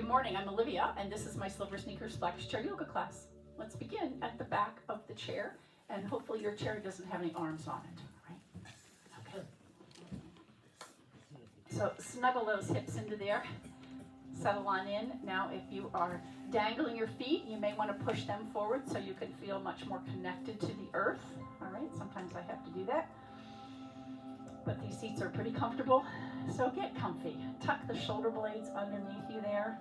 Good morning, I'm Olivia, and this is my SilverSneakers Flex chair yoga class. Let's begin at the back of the chair, and hopefully your chair doesn't have any arms on it, right? Okay. So snuggle those hips into there, settle on in. Now if you are dangling your feet, you may want to push them forward so you can feel much more connected to the earth, all right? Sometimes I have to do that. But these seats are pretty comfortable, so get comfy. Tuck the shoulder blades underneath you there.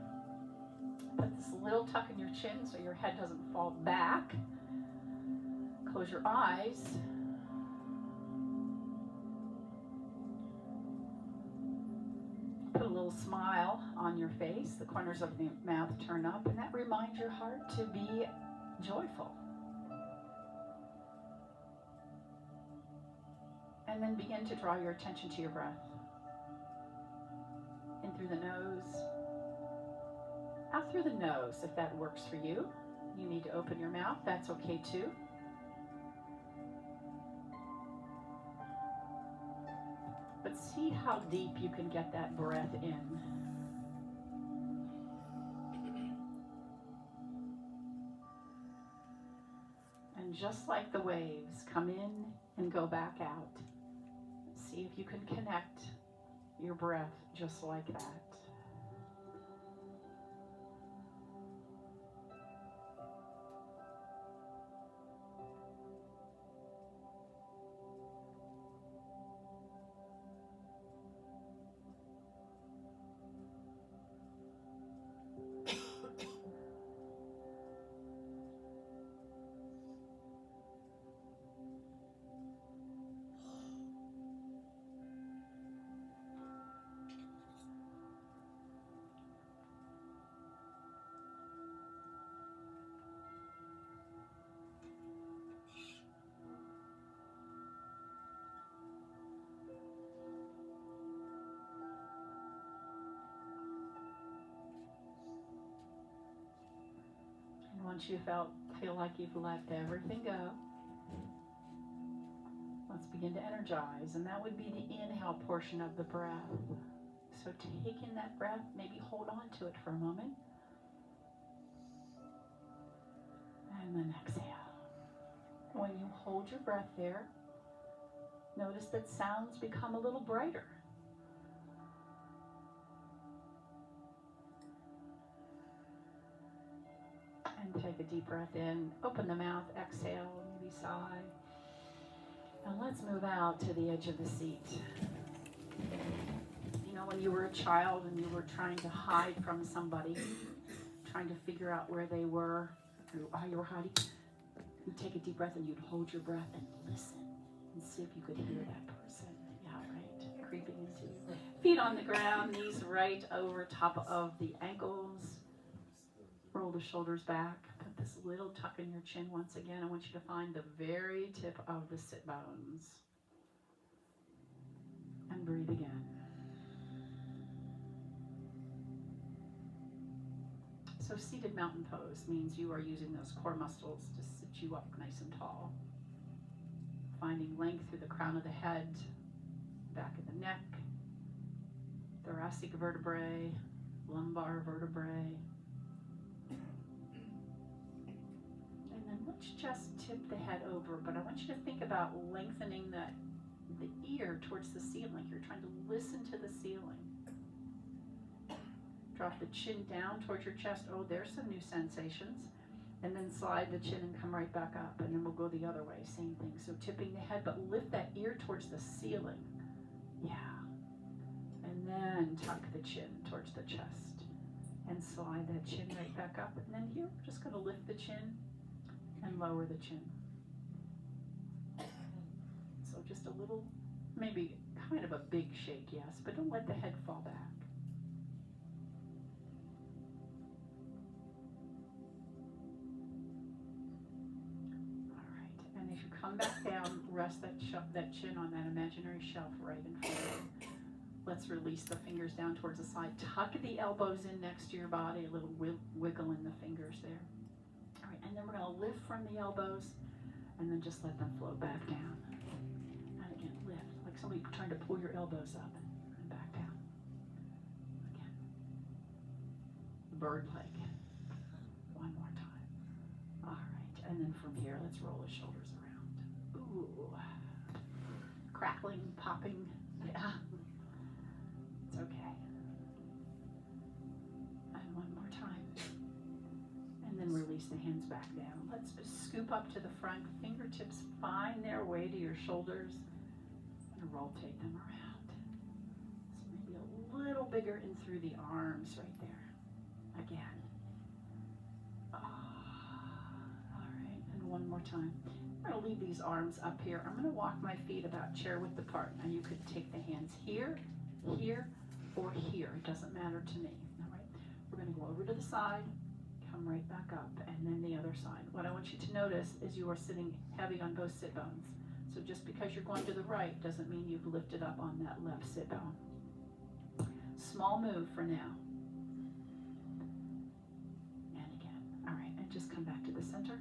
Put this little tuck in your chin so your head doesn't fall back. Close your eyes. Put a little smile on your face. The corners of the mouth turn up, and that reminds your heart to be joyful. And then begin to draw your attention to your breath. In through the nose, out through the nose if that works for you. You need to open your mouth, that's okay too. But see how deep you can get that breath in. And just like the waves, come in and go back out. See if you can connect your breath just like that. Once you feel like you've let everything go, let's begin to energize, and that would be the inhale portion of the breath. So take in that breath, maybe hold on to it for a moment, and then exhale. When you hold your breath there, notice that sounds become a little brighter. And take a deep breath in, open the mouth, exhale, maybe sigh. And let's move out to the edge of the seat. You know, when you were a child and you were trying to hide from somebody, trying to figure out where they were, or you were hiding, you'd take a deep breath and you'd hold your breath and listen and see if you could hear that person. Yeah, right, creeping into you. Feet on the ground, knees right over top of the ankles. Roll the shoulders back. Put this little tuck in your chin once again. I want you to find the very tip of the sit bones. And breathe again. So seated mountain pose means you are using those core muscles to sit you up nice and tall. Finding length through the crown of the head, back of the neck, thoracic vertebrae, lumbar vertebrae. Let's just tip the head over, but I want you to think about lengthening the ear towards the ceiling. You're trying to listen to the ceiling. Drop the chin down towards your chest. Oh, there's some new sensations. And then slide the chin and come right back up. And then we'll go the other way. Same thing. So tipping the head, but lift that ear towards the ceiling. Yeah. And then tuck the chin towards the chest. And slide that chin right back up. And then here, we're just going to lift the chin and lower the chin. So just a little, maybe kind of a big shake, yes, but don't let the head fall back. All right, and as you come back down, rest that chin on that imaginary shelf right in front of you. Let's release the fingers down towards the side. Tuck the elbows in next to your body, a little wiggle in the fingers there. All right, and then we're going to lift from the elbows and then just let them flow back down. And again, lift, like somebody trying to pull your elbows up and back down. Again. bird leg. One more time. All right, and then from here, let's roll the shoulders around. Ooh, crackling, popping, yeah. It's okay. And one more time. And then release the hands back down. Let's scoop up to the front. Fingertips find their way to your shoulders and rotate them around. So maybe a little bigger in through the arms right there. Again. All right, and one more time. I'm going to leave these arms up here. I'm going to walk my feet about chair width apart. Now you could take the hands here, here, or here. It doesn't matter to me. All right, we're going to go over to the side, come right back up, and then the other side. What I want you to notice is you are sitting heavy on both sit bones. So just because you're going to the right doesn't mean you've lifted up on that left sit bone. Small move for now. And again. All right, and just come back to the center.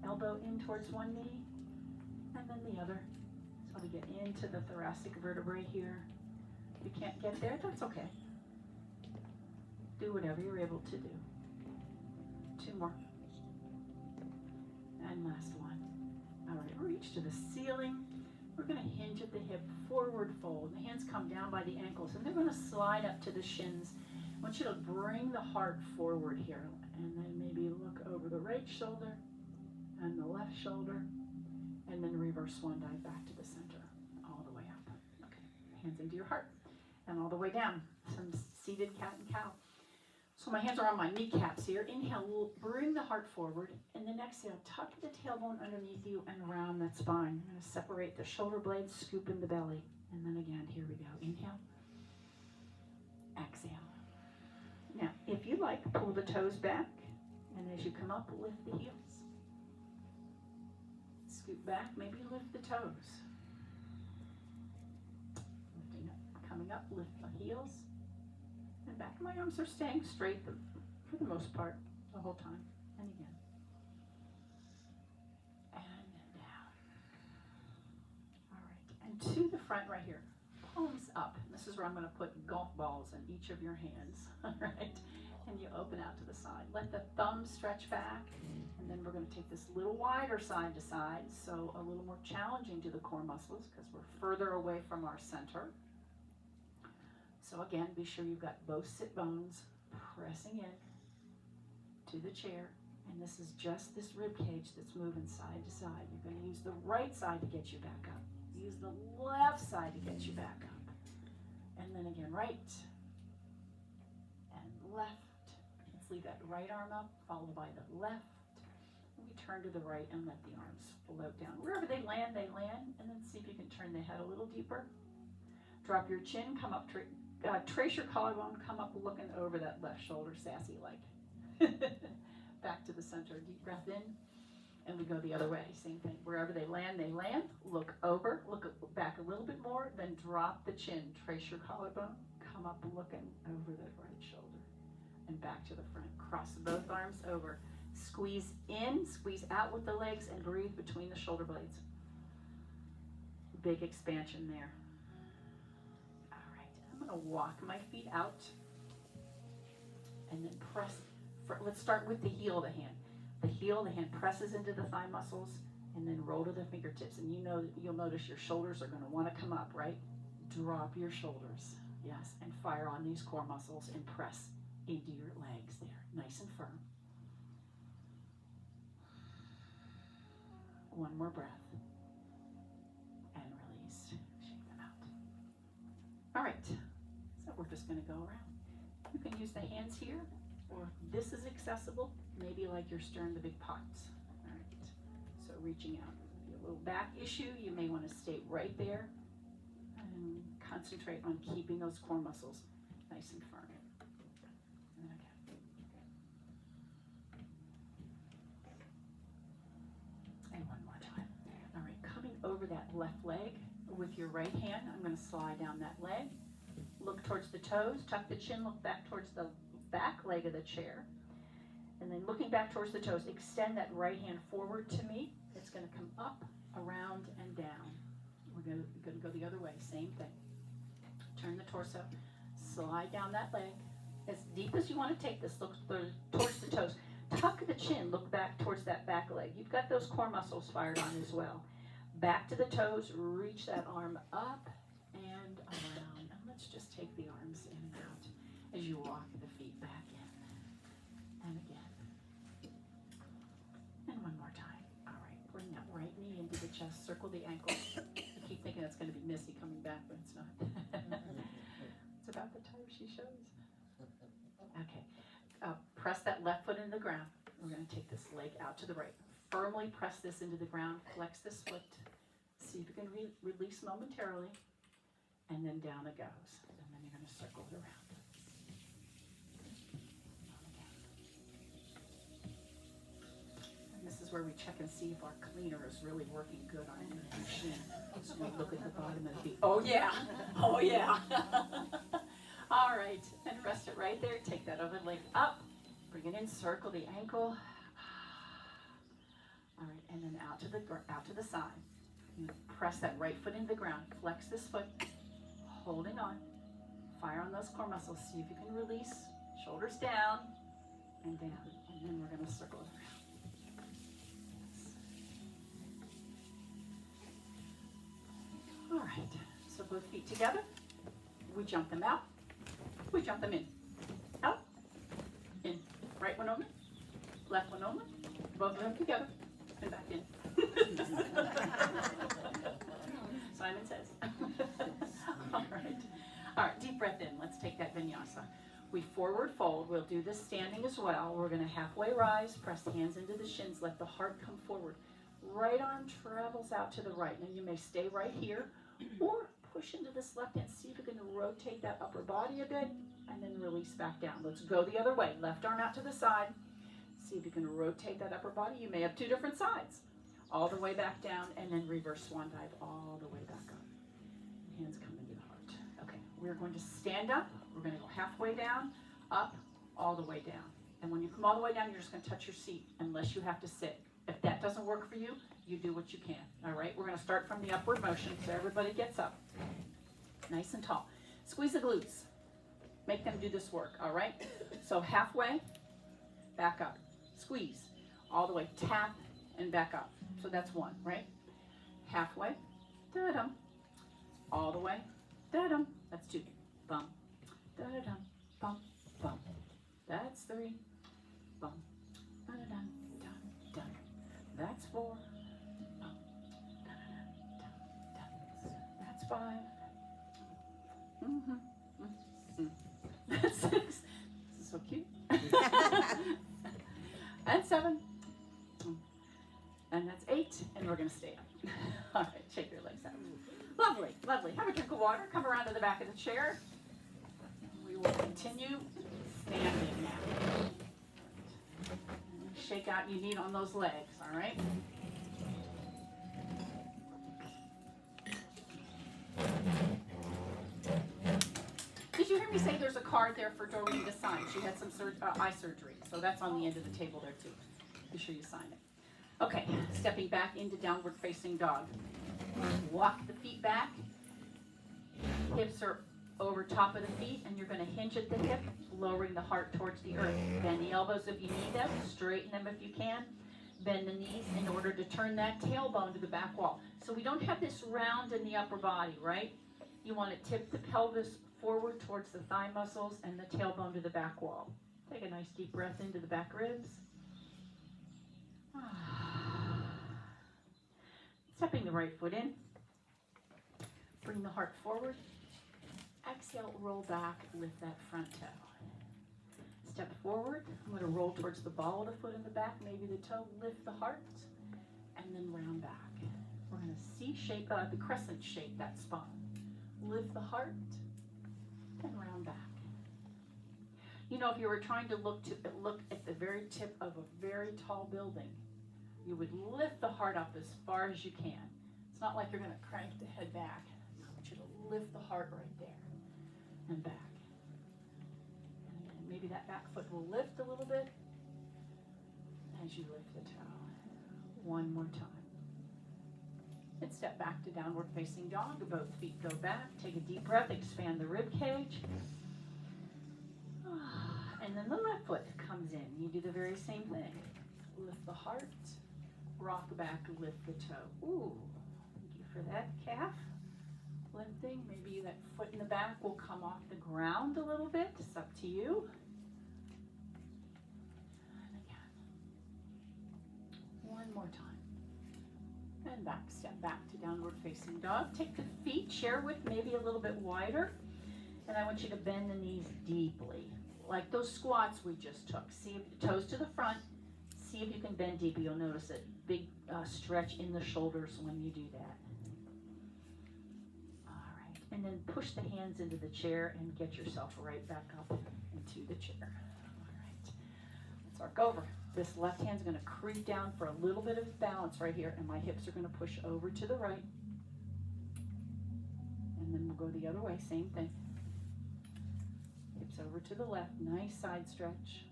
Elbow in towards one knee, and then the other. So we get into the thoracic vertebrae here. If you can't get there, that's okay. Do whatever you're able to do. Two more. And last one. All right, reach to the ceiling. We're going to hinge at the hip, forward fold. The hands come down by the ankles, and they're going to slide up to the shins. I want you to bring the heart forward here, and then maybe look over the right shoulder and the left shoulder, and then reverse swan dive back to the center, all the way up. Okay, hands into your heart, and all the way down. Some seated cat and cow. So my hands are on my kneecaps here. Inhale, bring the heart forward, and then exhale, tuck the tailbone underneath you and round that spine. I'm going to separate the shoulder blades, scoop in the belly, and then again, here we go. Inhale, exhale. Now, if you like, pull the toes back, and as you come up, lift the heels. Scoot back, maybe lift the toes. Lifting up, coming up, lift the heels. And back. My arms are staying straight for the most part, the whole time. And again. And down. All right. And to the front right here. Palms up. This is where I'm going to put golf balls in each of your hands. All right. And you open out to the side. Let the thumbs stretch back. And then we're going to take this a little wider side to side. So a little more challenging to the core muscles because we're further away from our center. So again, be sure you've got both sit bones pressing in to the chair. And this is just this rib cage that's moving side to side. You're going to use the right side to get you back up. Use the left side to get you back up. And then again, right and left. Let's leave that right arm up, followed by the left. And we turn to the right and let the arms float down. Wherever they land, they land. And then see if you can turn the head a little deeper. Drop your chin, come up, trace your collarbone, come up looking over that left shoulder, sassy like. Back to the center, deep breath in, and we go the other way, same thing. Wherever they land, look over, look back a little bit more, then drop the chin, trace your collarbone, come up looking over the right shoulder, and back to the front. Cross both arms over, squeeze in, squeeze out with the legs, and breathe between the shoulder blades. Big expansion there. I'm going to walk my feet out and then press. Let's start with the heel of the hand. The heel of the hand presses into the thigh muscles and then roll to the fingertips. And you'll notice your shoulders are going to want to come up, right? Drop your shoulders. Yes, and fire on these core muscles and press into your legs there, nice and firm. One more breath. And release. Shake them out. All right. So we're just going to go around. You can use the hands here, or this is accessible, maybe like you're stirring the big pots. All right. So reaching out. If you have a little back issue, you may want to stay right there and concentrate on keeping those core muscles nice and firm. Okay. And one more time. All right, coming over that left leg with your right hand, I'm going to slide down that leg. Look towards the toes, tuck the chin, look back towards the back leg of the chair. And then looking back towards the toes, extend that right hand forward to me. It's going to come up, around, and down. We're going to go the other way, same thing. Turn the torso, slide down that leg, as deep as you want to take this. Look towards the toes. Tuck the chin. Look back towards that back leg. You've got those core muscles fired on as well. Back to the toes. Reach that arm up and around. And let's just take the arms in and out as you walk the feet back in. And again. And one more time. All right. Bring that right knee into the chest. Circle the ankle. You keep thinking it's going to be Missy coming back, but it's not. It's about the time she shows. Okay. Press that left foot into the ground. We're going to take this leg out to the right. Firmly press this into the ground. Flex this foot. See if you can release momentarily. And then down it goes. And then you're going to circle it around. And this is where we check and see if our cleaner is really working good on the machine. So we look at the bottom of the feet. Oh yeah. Oh yeah. All right. And rest it right there. Take that other leg up. Bring it in, circle the ankle. All right, and then out to the side. You press that right foot into the ground. Flex this foot, holding on. Fire on those core muscles. See if you can release. Shoulders down and down. And then we're going to circle it around. Yes. All right, so both feet together. We jump them out. We jump them in. Out. In. Right one only, left one only, both of them together, and back in. Simon says. All right, deep breath in. Let's take that vinyasa. We forward fold. We'll do this standing as well. We're going to halfway rise, press the hands into the shins, let the heart come forward. Right arm travels out to the right. Now you may stay right here, or push into this left hand. See if you can rotate that upper body a bit. And then release back down. Let's go the other way. Left arm out to the side. See if you can rotate that upper body. You may have two different sides. All the way back down, and then reverse swan dive all the way back up. Hands come into the heart. Okay, we're going to stand up. We're going to go halfway down, up, all the way down. And when you come all the way down, you're just going to touch your seat, unless you have to sit. If that doesn't work for you, you do what you can. All right, we're going to start from the upward motion, so everybody gets up. Nice and tall. Squeeze the glutes. Make them do this work, all right? So halfway, back up. Squeeze. All the way, tap, and back up. So that's one, right? Halfway, da-dum. All the way, da-dum. That's two. Bum, da-da-dum, bum, bum. That's three. Bum, da-da-dum, dum, dum. That's four. Bum, da-da-dum, dum, dum. That's five. Mm-hmm. That's six. This is so cute. And seven. And that's eight. And we're going to stay up. All right, shake your legs out. Lovely, lovely. Have a drink of water. Come around to the back of the chair. We will continue standing now. Shake out you need on those legs, all right? Did you hear me say there's a card there for Doreen to sign? She had some eye surgery, so that's on the end of the table there too. Be sure you sign it. Okay, stepping back into downward facing dog. Walk the feet back. Hips are over top of the feet, and you're going to hinge at the hip, lowering the heart towards the earth. Bend the elbows if you need them. Straighten them if you can. Bend the knees in order to turn that tailbone to the back wall. So we don't have this round in the upper body, right? You want to tip the pelvis forward towards the thigh muscles and the tailbone to the back wall. Take a nice deep breath into the back ribs. Stepping the right foot in. Bring the heart forward. Exhale, roll back, lift that front toe. Step forward. I'm going to roll towards the ball of the foot in the back, maybe the toe, lift the heart, and then round back. We're going to C-shape, the crescent shape that spine. Lift the heart and round back. You know, if you were trying to look at the very tip of a very tall building, you would lift the heart up as far as you can. It's not like you're going to crank the head back. I want you to lift the heart right there and back. And again, maybe that back foot will lift a little bit as you lift the toe. One more time. And step back to downward facing dog. Both feet go back. Take a deep breath. Expand the rib cage. And then the left foot comes in. You do the very same thing. Lift the heart, rock back, lift the toe. Ooh, thank you for that, calf. Lifting, maybe that foot in the back will come off the ground a little bit. It's up to you. And again. One more time. And back, step back to downward facing dog. Take the feet, share width maybe a little bit wider. And I want you to bend the knees deeply. Like those squats we just took. See if toes to the front. See if you can bend deep. You'll notice a big stretch in the shoulders when you do that. And then push the hands into the chair and get yourself right back up into the chair. All right, let's arc over. This left hand's gonna creep down for a little bit of balance right here, and my hips are gonna push over to the right. And then we'll go the other way, same thing. Hips over to the left, nice side stretch.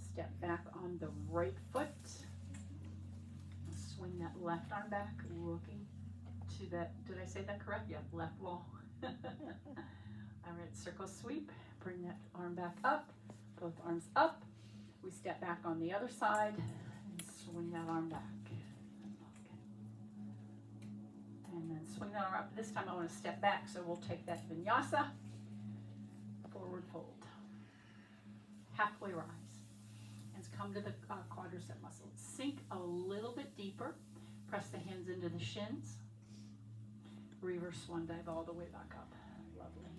Step back on the right foot. Swing that left arm back, looking to that, did I say that correct? Yeah, left wall. All right, circle sweep, bring that arm back up, both arms up. We step back on the other side and swing that arm back. And then swing that arm up. This time I want to step back, so we'll take that vinyasa, forward fold, halfway rise. And come to the quadricep muscle. Sink a little bit deeper, press the hands into the shins. Reverse swan dive all the way back up. Lovely.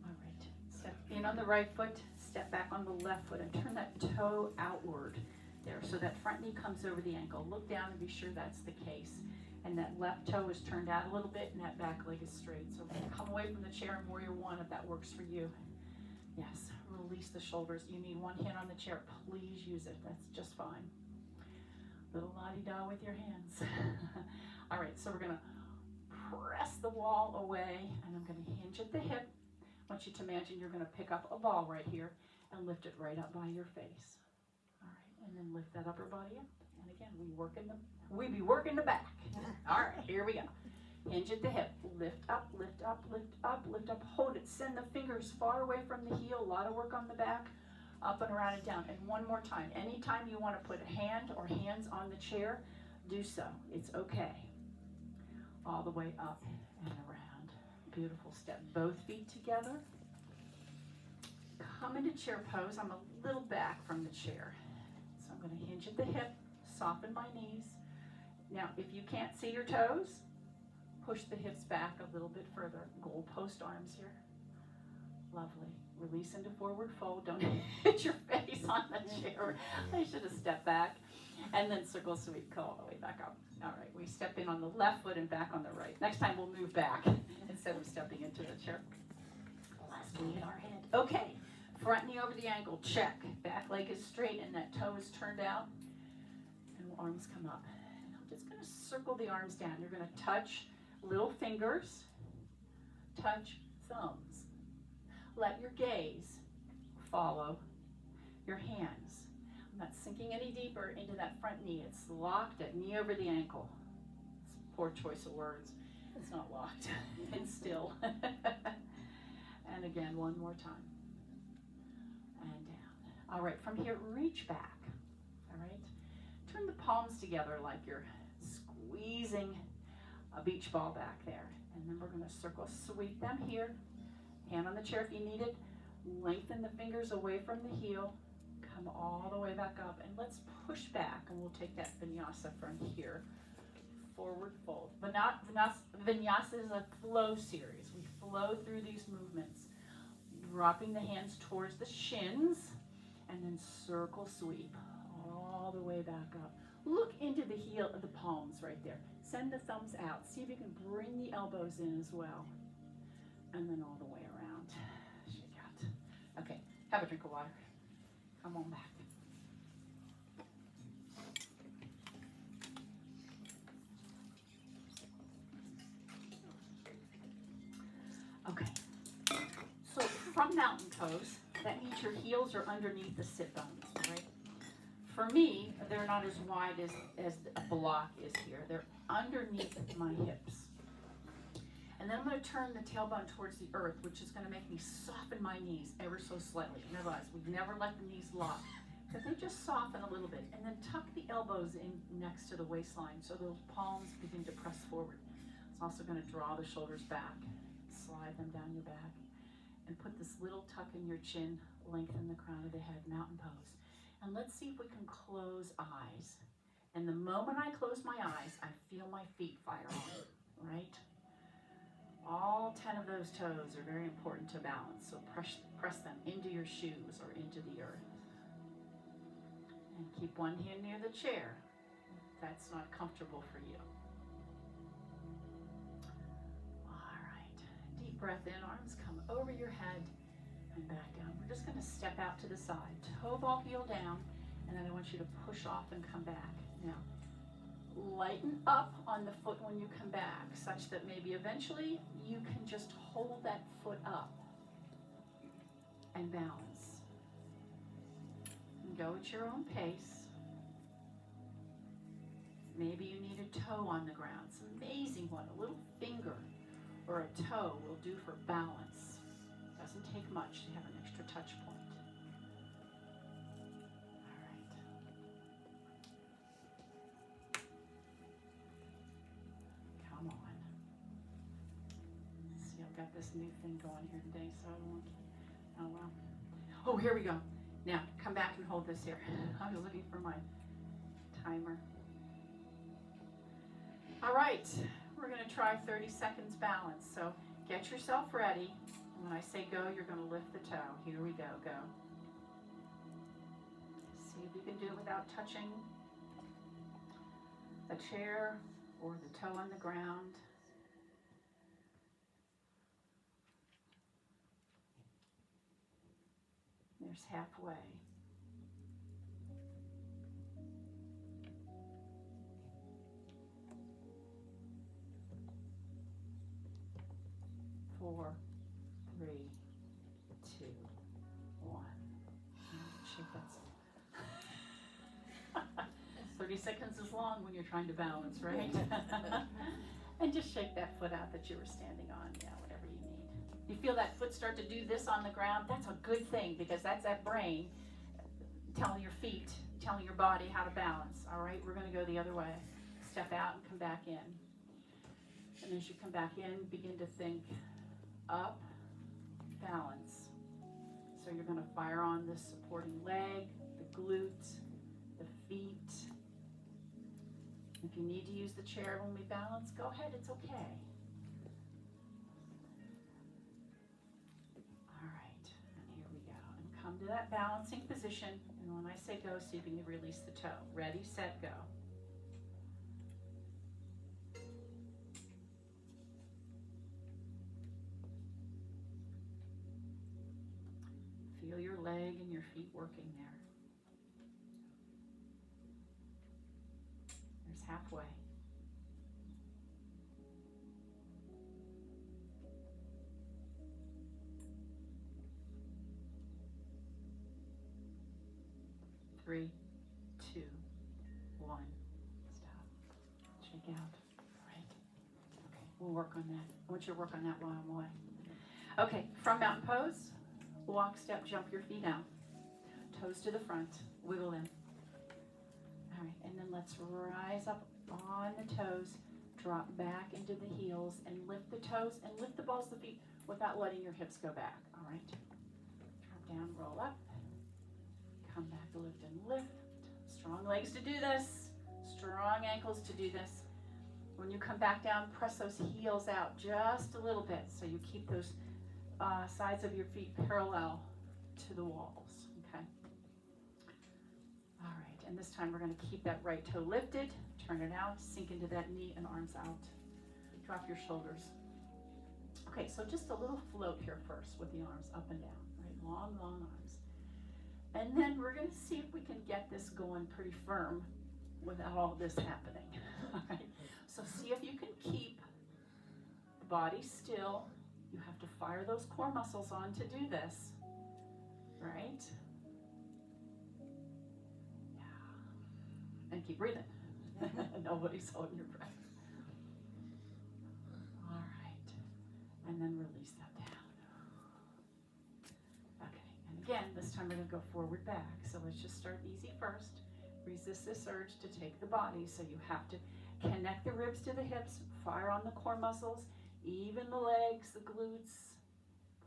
All right. Step in on the right foot, step back on the left foot, and turn that toe outward there so that front knee comes over the ankle. Look down and be sure that's the case. And that left toe is turned out a little bit and that back leg is straight. So come away from the chair in warrior one if that works for you. Yes. Release the shoulders. You need one hand on the chair. Please use it. That's just fine. Little la-di-da with your hands. All right. So we're going to press the wall away, and I'm going to hinge at the hip. I want you to imagine you're going to pick up a ball right here and lift it right up by your face. All right, and then lift that upper body up. And again, we be working the back. All right, here we go. Hinge at the hip. Lift up, lift up, lift up, lift up. Hold it. Send the fingers far away from the heel. A lot of work on the back. Up and around and down. And one more time. Anytime you want to put a hand or hands on the chair, do so. It's okay. All the way up and around. Beautiful. Step both feet together. Come into chair pose. I'm a little back from the chair. So I'm going to hinge at the hip, soften my knees. Now, if you can't see your toes, push the hips back a little bit further. Goal post arms here. Lovely. Release into forward fold. Don't hit your face on the chair. I should have stepped back. And then circle sweep, go all the way back up. All right, we step in on the left foot and back on the right. Next time we'll move back instead of stepping into the chair. Last we hit our head. Okay, front knee over the ankle, check. Back leg is straight and that toe is turned out. And arms come up. And I'm just gonna circle the arms down. You're gonna touch little fingers, touch thumbs. Let your gaze follow your hands. I'm not sinking any deeper into that front knee. It's locked at knee over the ankle. It's a poor choice of words. It's not locked. It's still. And again, one more time. And down. All right, from here, reach back. All right. Turn the palms together like you're squeezing a beach ball back there. And then we're going to circle sweep them here. Hand on the chair if you need it. Lengthen the fingers away from the heel. Come all the way back up. And let's push back. And we'll take that vinyasa from here. Forward fold. Vinyasa is a flow series. We flow through these movements. Dropping the hands towards the shins. And then circle sweep. All the way back up. Look into the heel of the palms right there. Send the thumbs out. See if you can bring the elbows in as well. And then all the way around. Shake out. Okay, have a drink of water. Come on back. Okay, so from mountain pose, that means your heels are underneath the sit bones, right? For me, they're not as wide as a block is here. They're underneath my hips. And then I'm going to turn the tailbone towards the earth, which is going to make me soften my knees ever so slightly. Realize we never let the knees lock, because they just soften a little bit. And then tuck the elbows in next to the waistline so the palms begin to press forward. It's also going to draw the shoulders back, slide them down your back, and put this little tuck in your chin, lengthen the crown of the head, mountain pose. And let's see if we can close eyes. And the moment I close my eyes, I feel my feet fire on, right? All 10 of those toes are very important to balance, so press them into your shoes or into the earth. And keep one hand near the chair if that's not comfortable for you. All right, deep breath in, arms come over your head and back down. We're just going to step out to the side, toe ball heel down, and then I want you to push off and come back. Now, lighten up on the foot when you come back, such that maybe eventually you can just hold that foot up and balance. And go at your own pace. Maybe you need a toe on the ground. It's amazing what a little finger or a toe will do for balance. It doesn't take much to have an extra touch point. Got this new thing going here today, so I won't. Oh well. Oh, here we go. Now come back and hold this here. I was looking for my timer. All right, we're going to try 30 seconds balance. So get yourself ready. And when I say go, you're going to lift the toe. Here we go. Go. See if you can do it without touching a chair or the toe on the ground. There's halfway. Four, three, two, one. Shake that. 30 seconds is long when you're trying to balance, right? And just shake that foot out that you were standing on. Yeah, whatever you need. You feel that foot start to do this on the ground, that's a good thing, because that's that brain telling your feet, telling your body how to balance. All right, we're going to go the other way. Step out and come back in. And as you come back in, begin to think up, balance. So you're going to fire on the supporting leg, the glute, the feet. If you need to use the chair when we balance, go ahead, it's okay. Come to that balancing position, and when I say go, see if you can release the toe. Ready, set, go. Feel your leg and your feet working there. There's halfway. Three, two, one. Stop. Shake out. All right. Okay, we'll work on that. I want you to work on that while I'm away. Okay, from mountain pose, walk, step, jump your feet out. Toes to the front, wiggle them. All right, and then let's rise up on the toes, drop back into the heels, and lift the toes and lift the balls of the feet without letting your hips go back. All right. Drop down, roll up. Come back, lift and lift. Strong legs to do this. Strong ankles to do this. When you come back down, press those heels out just a little bit so you keep those sides of your feet parallel to the walls. Okay. All right, and this time we're going to keep that right toe lifted. Turn it out, sink into that knee and arms out. Drop your shoulders. Okay, so just a little float here first with the arms up and down. Right, long, long arms. And then we're going to see if we can get this going pretty firm without all this happening. All right. So see if you can keep the body still. You have to fire those core muscles on to do this. Right? Yeah. And keep breathing. Nobody's holding your breath. All right. time we're going to go forward back. So let's just start easy first. Resist this urge to take the body. So you have to connect the ribs to the hips, fire on the core muscles, even the legs, the glutes,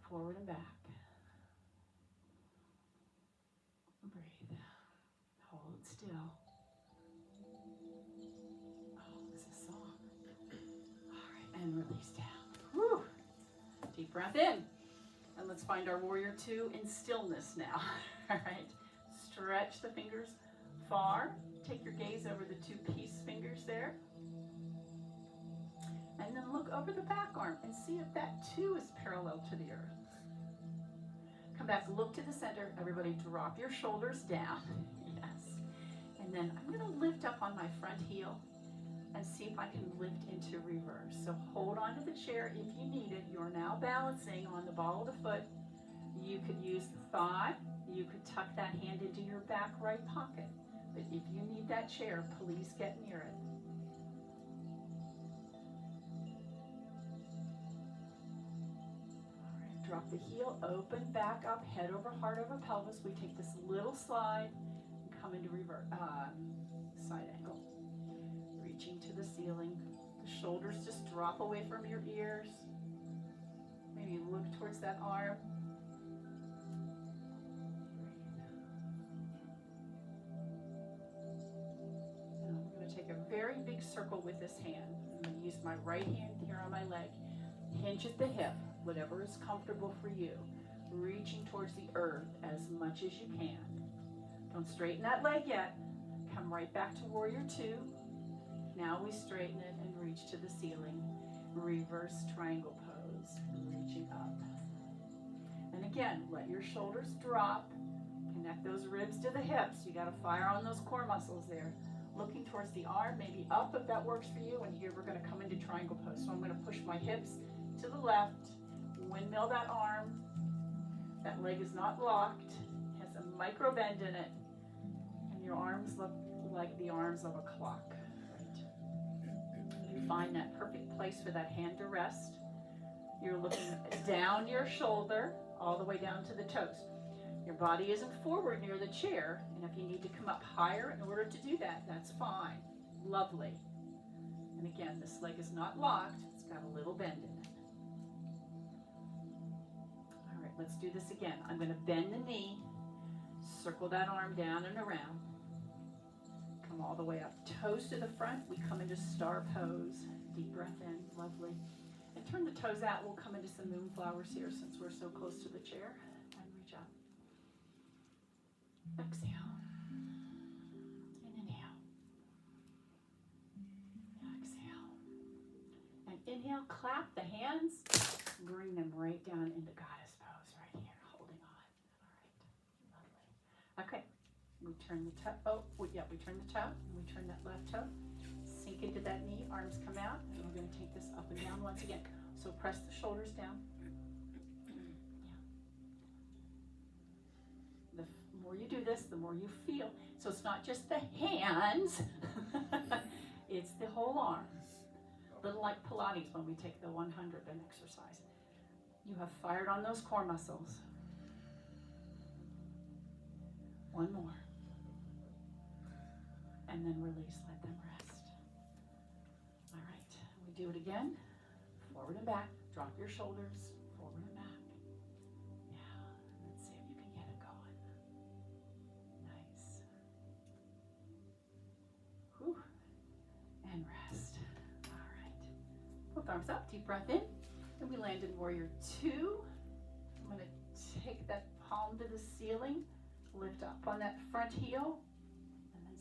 forward and back. Breathe. Hold still. Oh, this is soft. All right, and release down. Woo. Deep breath in. And let's find our warrior two in stillness now. All right. Stretch the fingers far. Take your gaze over the two peace fingers there. And then look over the back arm and see if that two is parallel to the earth. Come back, look to the center. Everybody drop your shoulders down. Yes. And then I'm going to lift up on my front heel and see if I can lift into reverse. So hold on to the chair if you need it. You're now balancing on the ball of the foot. You could use the thigh. You could tuck that hand into your back right pocket. But if you need that chair, please get near it. All right, drop the heel, open back up, head over heart over pelvis. We take this little slide and come into reverse, side angle. Reaching to the ceiling. The shoulders just drop away from your ears. Maybe look towards that arm. And I'm going to take a very big circle with this hand. I'm going to use my right hand here on my leg. Hinge at the hip, whatever is comfortable for you. Reaching towards the earth as much as you can. Don't straighten that leg yet. Come right back to warrior two. Now we straighten it and reach to the ceiling. Reverse triangle pose, reaching up. And again, let your shoulders drop. Connect those ribs to the hips. You got to fire on those core muscles there. Looking towards the arm, maybe up if that works for you. And here we're going to come into triangle pose. So I'm going to push my hips to the left, windmill that arm. That leg is not locked. It has a micro bend in it. And your arms look like the arms of a clock. You find that perfect place for that hand to rest. You're looking down your shoulder, all the way down to the toes. Your body isn't forward near the chair, and if you need to come up higher in order to do that, that's fine. Lovely. And again, this leg is not locked. It's got a little bend in it. All right, let's do this again. I'm going to bend the knee, circle that arm down and around. Come all the way up. Toes to the front. We come into star pose. Deep breath in. Lovely. And turn the toes out. We'll come into some moonflowers here since we're so close to the chair. And reach up. Exhale. And inhale. Exhale. And inhale. Clap the hands. Bring them right down into goddess pose right here. Holding on. All right. Lovely. Okay. We turn the toe, we turn the toe, and we turn that left toe, sink into that knee, arms come out, and we're going to take this up and down once again. So press the shoulders down. Yeah. The more you do this, the more you feel. So it's not just the hands, it's the whole arm. A little like Pilates when we take the 100 and exercise. You have fired on those core muscles. One more. And then release, let them rest. All right, we do it again. Forward and back, drop your shoulders, forward and back. Yeah, let's see if you can get it going. Nice. Whew. And rest. All right. Both arms up, deep breath in. And we land in warrior two. I'm gonna take that palm to the ceiling, lift up on that front heel,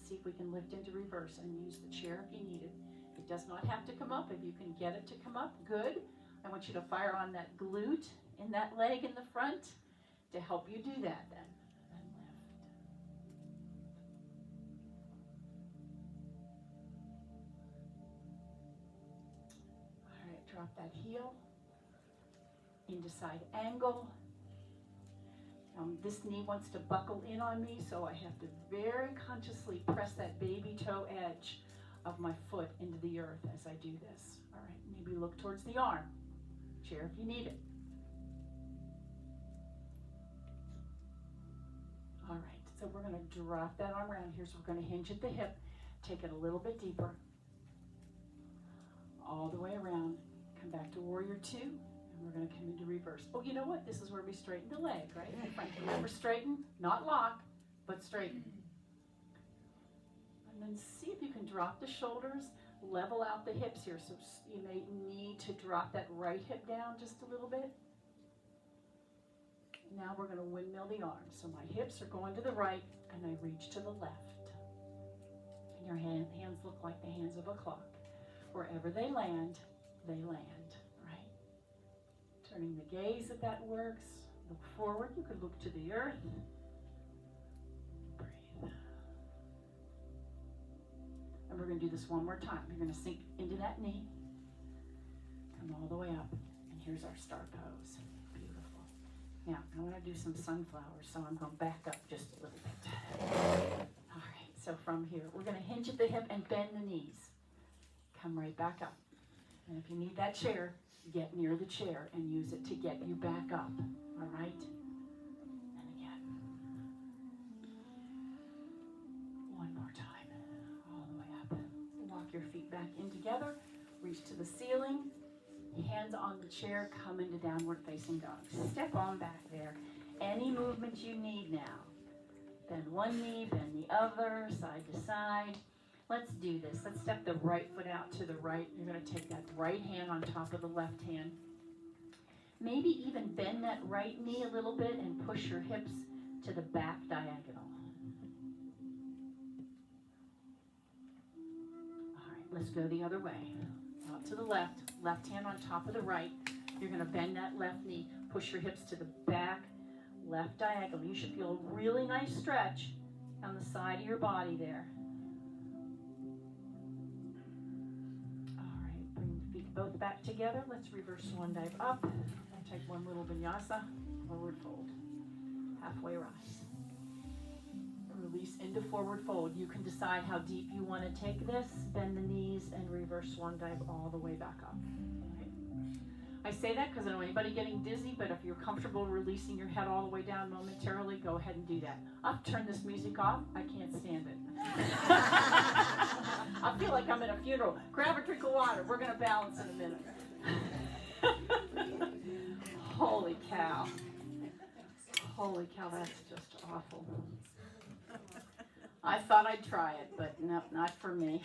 see if we can lift into reverse and use the chair if you need it. It does not have to come up. If you can get it to come up, good. I want you to fire on that glute in that leg in the front to help you do that then. And lift. All right, drop that heel into side angle. This knee wants to buckle in on me, so I have to very consciously press that baby toe edge of my foot into the earth as I do this. All right, maybe look towards the arm. Chair if you need it. All right, so we're going to drop that arm around here. So we're going to hinge at the hip, take it a little bit deeper, all the way around, come back to warrior two, and we're going to come into reverse. Oh, you know what? This is where we straighten the leg, right? Remember, straighten, not lock, but straighten. And then see if you can drop the shoulders, level out the hips here. So you may need to drop that right hip down just a little bit. Now we're going to windmill the arms. So my hips are going to the right, and I reach to the left. And your hands look like the hands of a clock. Wherever they land, right? Turning the gaze if that works. Look forward. You could look to the earth. Breathe. And we're going to do this one more time. You're going to sink into that knee. Come all the way up. And here's our star pose. Beautiful. Now, I want to do some sunflowers, so I'm going to back up just a little bit. All right, so from here, we're going to hinge at the hip and bend the knees. Come right back up. And if you need that chair, get near the chair and use it to get you back up. All right? And again. One more time. All the way up. Walk your feet back in together. Reach to the ceiling. Hands on the chair. Come into downward facing dog. Step on back there. Any movement you need now. Bend one knee, bend the other, side to side. Let's do this. Let's step the right foot out to the right. You're going to take that right hand on top of the left hand. Maybe even bend that right knee a little bit and push your hips to the back diagonal. All right, let's go the other way. Out to the left. Left hand on top of the right. You're going to bend that left knee. Push your hips to the back left diagonal. You should feel a really nice stretch on the side of your body there. Both back together. Let's reverse one dive up. And take one little vinyasa. Forward fold. Halfway rise. Release into forward fold. You can decide how deep you want to take this. Bend the knees and reverse one dive all the way back up. Right? I say that because I don't want anybody getting dizzy, but if you're comfortable releasing your head all the way down momentarily, go ahead and do that. I'll turn this music off. I can't stand it. I feel like I'm in a funeral. Grab a drink of water. We're going to balance in a minute. Holy cow. Holy cow, that's just awful. I thought I'd try it, but no, not for me.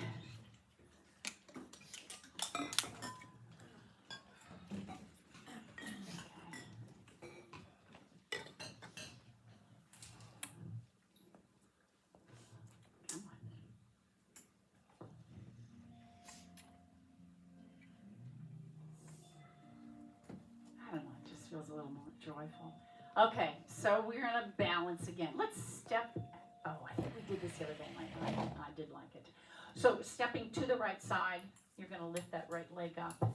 Feels a little more joyful. Okay, so we're going to balance again. Let's step. Oh, I think we did this the other day. I did like it. So stepping to the right side, you're going to lift that right leg up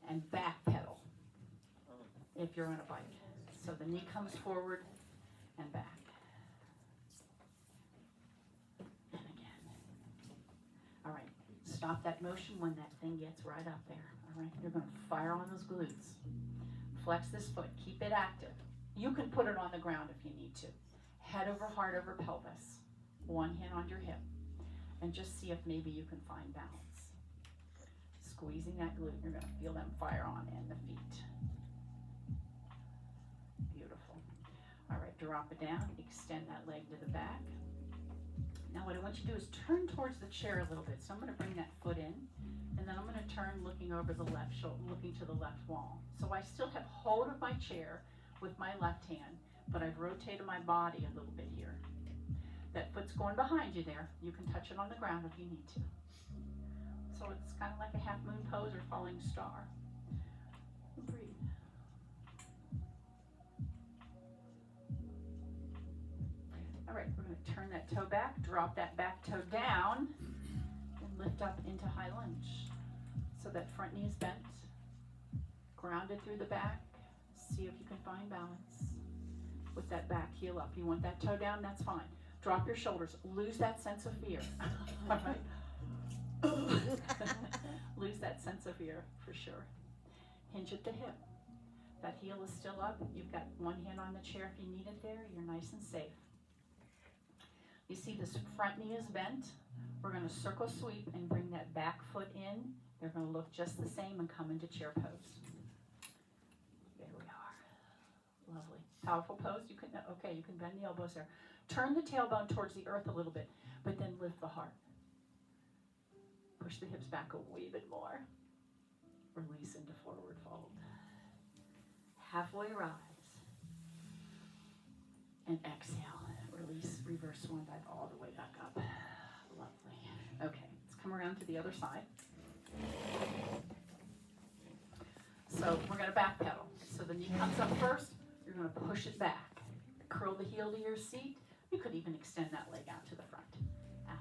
and back pedal if you're on a bike. So the knee comes forward and back. And again. All right, stop that motion when that thing gets right up there. All right, you're going to fire on those glutes. Flex this foot. Keep it active. You can put it on the ground if you need to. Head over heart over pelvis. One hand on your hip. And just see if maybe you can find balance. Squeezing that glute. You're going to feel them fire on and the feet. Beautiful. All right, drop it down. Extend that leg to the back. Now what I want you to do is turn towards the chair a little bit. So I'm going to bring that foot in. And then I'm going to turn looking over the left shoulder, looking to the left wall. So I still have hold of my chair with my left hand, but I've rotated my body a little bit here. That foot's going behind you there. You can touch it on the ground if you need to. So it's kind of like a half moon pose or falling star. Breathe. All right, we're going to turn that toe back, drop that back toe down, and lift up into high lunge. So that front knee is bent, grounded through the back. See if you can find balance with that back heel up. You want that toe down, that's fine. Drop your shoulders. Lose that sense of fear. All right. Lose that sense of fear for sure. Hinge at the hip. That heel is still up. You've got one hand on the chair if you need it there. You're nice and safe. You see this front knee is bent. We're going to circle sweep and bring that back foot in. They're going to look just the same and come into chair pose. There we are. Lovely. Powerful pose. You can bend the elbows there. Turn the tailbone towards the earth a little bit, but then lift the heart. Push the hips back a wee bit more. Release into forward fold. Halfway rise. And exhale. Release, reverse swan dive all the way back up. Lovely. Okay, let's come around to the other side. So we're going to back pedal. So the knee comes up first. You're going to push it back. Curl the heel to your seat. You could even extend that leg out to the front. Out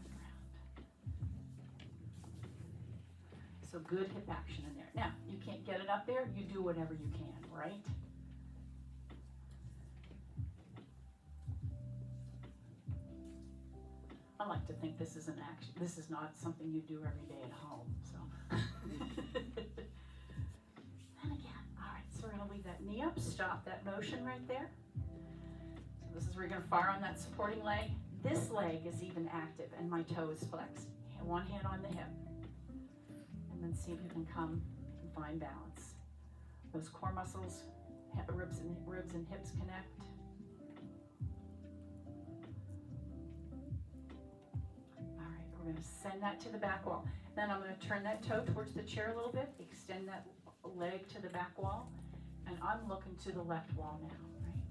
and around. So good hip action in there. Now, you can't get it up there. You do whatever you can, right? I like to think this is an action. This is not something you do every day at home. So, and again, all right. So we're going to leave that knee up. Stop that motion right there. So this is where you're going to fire on that supporting leg. This leg is even active, and my toe is flexed. One hand on the hip, and then see if you can come and find balance. Those core muscles, ribs and hips connect. We're going to send that to the back wall. Then I'm going to turn that toe towards the chair a little bit, extend that leg to the back wall, and I'm looking to the left wall now, right?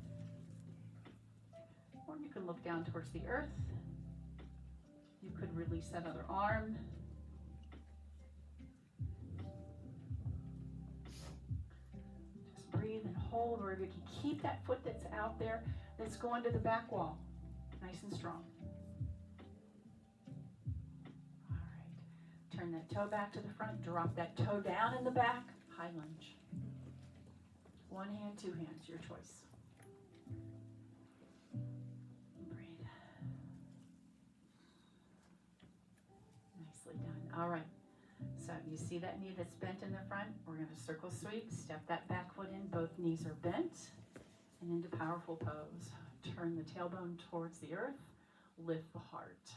Or you can look down towards the earth. You could release that other arm. Just breathe and hold, or if you can keep that foot that's out there, that's going to the back wall, nice and strong. Turn that toe back to the front, drop that toe down in the back, high lunge. One hand, two hands, your choice. Breathe. Nicely done. All right, so you see that knee that's bent in the front? We're going to circle sweep, step that back foot in, both knees are bent, and into powerful pose. Turn the tailbone towards the earth, lift the heart.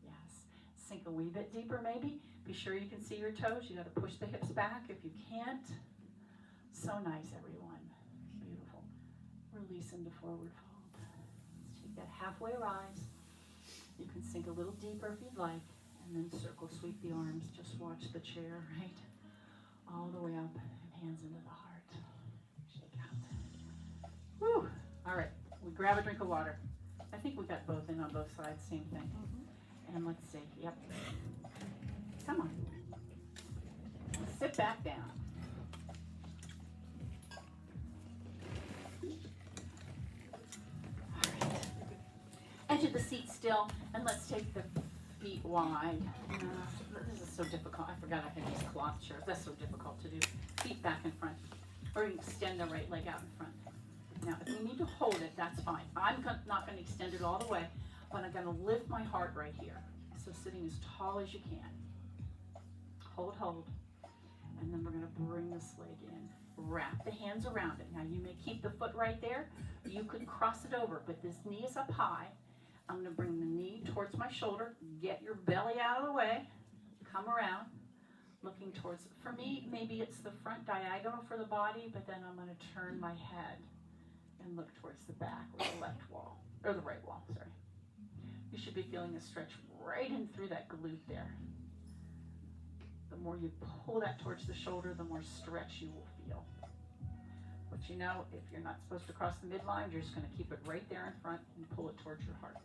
Yes, sink a wee bit deeper maybe. Be sure you can see your toes. You got to push the hips back if you can't. So nice, everyone. Beautiful. Release into forward fold. Let's take that halfway rise. You can sink a little deeper if you'd like, and then circle sweep the arms. Just watch the chair, right? All the way up, and hands into the heart. Shake out. Woo! All right, we grab a drink of water. I think we got both in on both sides, same thing. And let's see, yep. Come on. Sit back down. All right. Edge of the seat still, and let's take the feet wide. This is so difficult. I forgot I had these cloth chairs. That's so difficult to do. Feet back in front. Or you can extend the right leg out in front. Now, if you need to hold it, that's fine. I'm not going to extend it all the way, but I'm going to lift my heart right here. So sitting as tall as you can. Hold, and then we're going to bring this leg in. Wrap the hands around it. Now you may keep the foot right there. You could cross it over, but this knee is up high. I'm going to bring the knee towards my shoulder. Get your belly out of the way. Come around, looking towards, for me, maybe it's the front diagonal for the body, but then I'm going to turn my head and look towards the back or the left wall, or the right wall, sorry. You should be feeling a stretch right in through that glute there. The more you pull that towards the shoulder, the more stretch you will feel. But you know, if you're not supposed to cross the midline, you're just going to keep it right there in front and pull it towards your heart.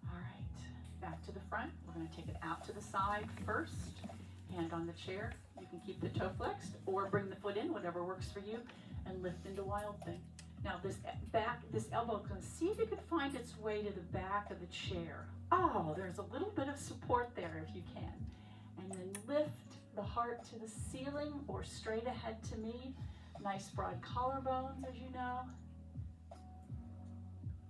All right, back to the front. We're going to take it out to the side first. Hand on the chair. You can keep the toe flexed or bring the foot in, whatever works for you, and lift into Wild Thing. Now this elbow, see if you can find its way to the back of the chair. Oh, there's a little bit of support there if you can. And then lift the heart to the ceiling or straight ahead to me. Nice broad collarbones, as you know.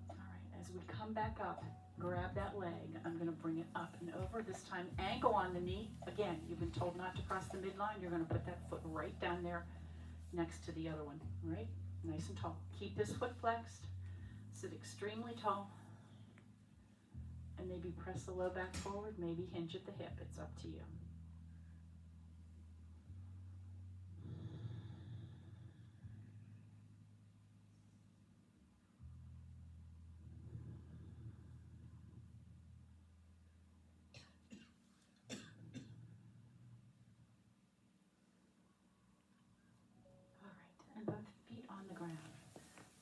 All right, as we come back up, grab that leg. I'm going to bring it up and over. This time, ankle on the knee. Again, you've been told not to cross the midline. You're going to put that foot right down there next to the other one, right? Nice and tall. Keep this foot flexed. Sit extremely tall. And maybe press the low back forward, maybe hinge at the hip. It's up to you. And both feet on the ground.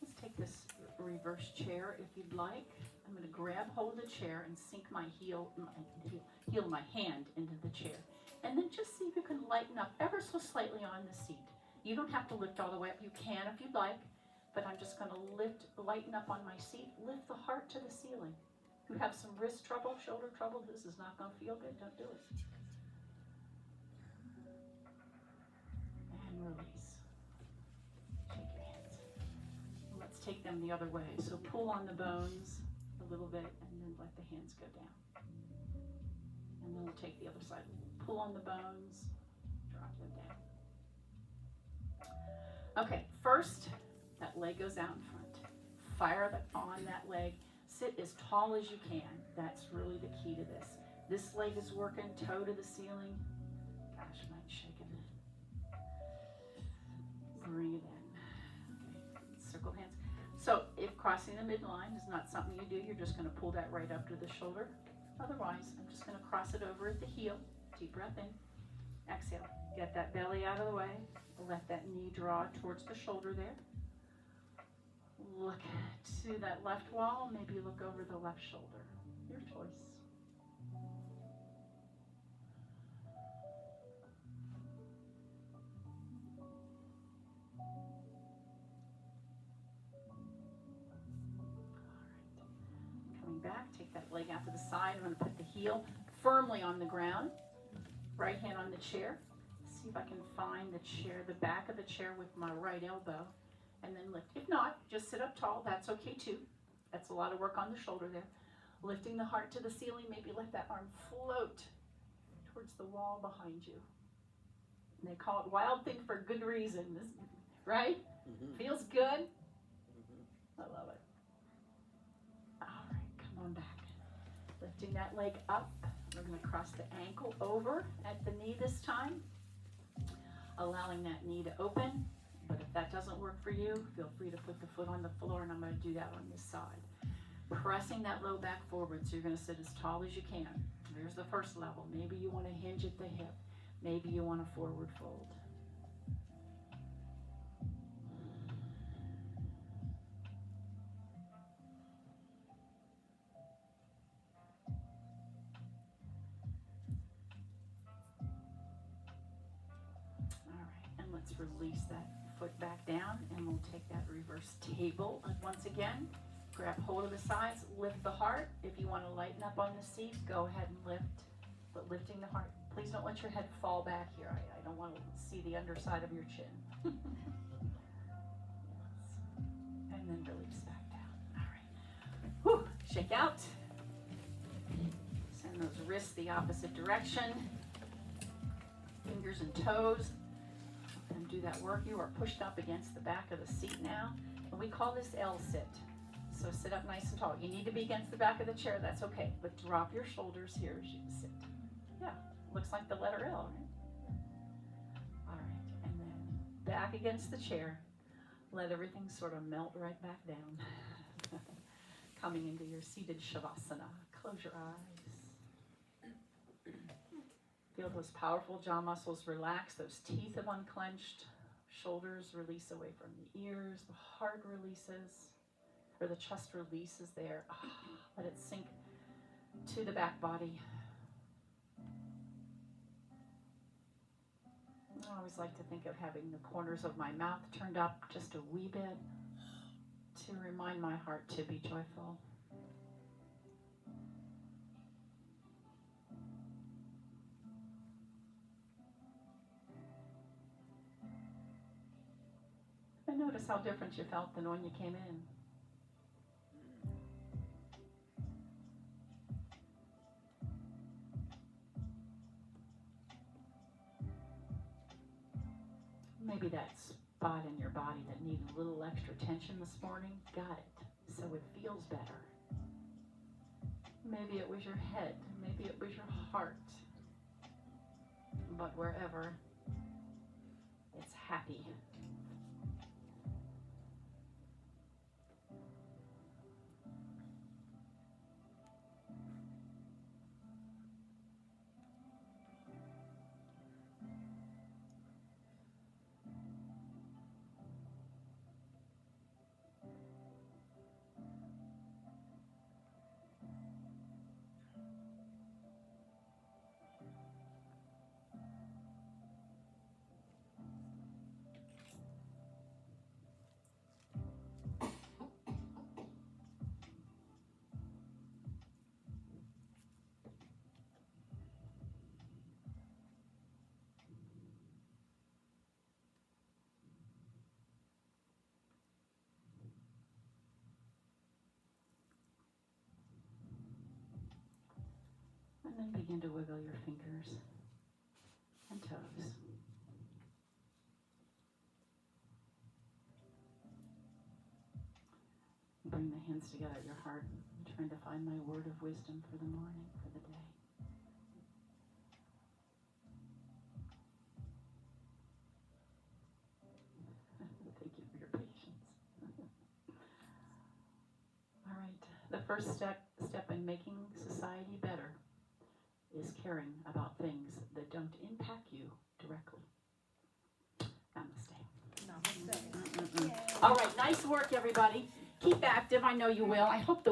Let's take this reverse chair if you'd like. I'm going to grab hold of the chair and sink my heel of my hand into the chair. And then just see if you can lighten up ever so slightly on the seat. You don't have to lift all the way up. You can if you'd like, but I'm just going to lighten up on my seat. Lift the heart to the ceiling. If you have some wrist trouble, shoulder trouble, this is not going to feel good. Don't do it. And release. Shake your hands. Let's take them the other way. So pull on the bones a little bit and then let the hands go down. And then we'll take the other side. Pull on the bones, drop them down. Okay, first, that leg goes out in front. Fire on that leg. Sit as tall as you can. That's really the key to this. This leg is working, toe to the ceiling. Gosh, I might shake it. Bring it in. Okay, circle hands. So if crossing the midline is not something you do, you're just going to pull that right up to the shoulder. Otherwise, I'm just going to cross it over at the heel. Deep breath in. Exhale. Get that belly out of the way. Let that knee draw towards the shoulder there. Look to that left wall. Maybe look over the left shoulder. Your choice. Back, take that leg out to the side. I'm going to put the heel firmly on the ground, right hand on the chair. See if I can find the chair, the back of the chair with my right elbow, and then lift. If not, just sit up tall. That's okay too. That's a lot of work on the shoulder there. Lifting the heart to the ceiling. Maybe let that arm float towards the wall behind you. And they call it wild thing for good reason, right? Mm-hmm. Feels good. Mm-hmm. I love it. On back. Lifting that leg up. We're going to cross the ankle over at the knee this time. Allowing that knee to open. But if that doesn't work for you, feel free to put the foot on the floor, and I'm going to do that on this side. Pressing that low back forward, so you're going to sit as tall as you can. There's the first level. Maybe you want to hinge at the hip. Maybe you want a forward fold. Let's release that foot back down, and we'll take that reverse table once again. Grab hold of the sides, lift the heart. If you want to lighten up on the seat, go ahead and lift, but lifting the heart. Please don't let your head fall back here. I don't want to see the underside of your chin. Yes. And then release back down. All right. Whew. Shake out. Send those wrists the opposite direction. Fingers and toes. And do that work. You are pushed up against the back of the seat now. And we call this L sit. So sit up nice and tall. You need to be against the back of the chair. That's okay. But drop your shoulders here as you sit. Yeah. Looks like the letter L, right? All right. And then back against the chair. Let everything sort of melt right back down. Coming into your seated Shavasana. Close your eyes. Feel those powerful jaw muscles relax, those teeth have unclenched, shoulders release away from the ears, the heart releases, or the chest releases there. Let it sink to the back body. I always like to think of having the corners of my mouth turned up just a wee bit to remind my heart to be joyful. And notice how different you felt than when you came in. Maybe that spot in your body that needed a little extra tension this morning, got it. so it feels better. Maybe it was your head, maybe it was your heart, but wherever, it's happy. And then begin to wiggle your fingers and toes. Bring the hands together at your heart. I'm trying to find my word of wisdom for the morning, for the day. Thank you for your patience. All right. The first step in making society better is caring about things that don't impact you directly. Namaste. All right. Nice work, everybody. Keep active. I know you will. I hope the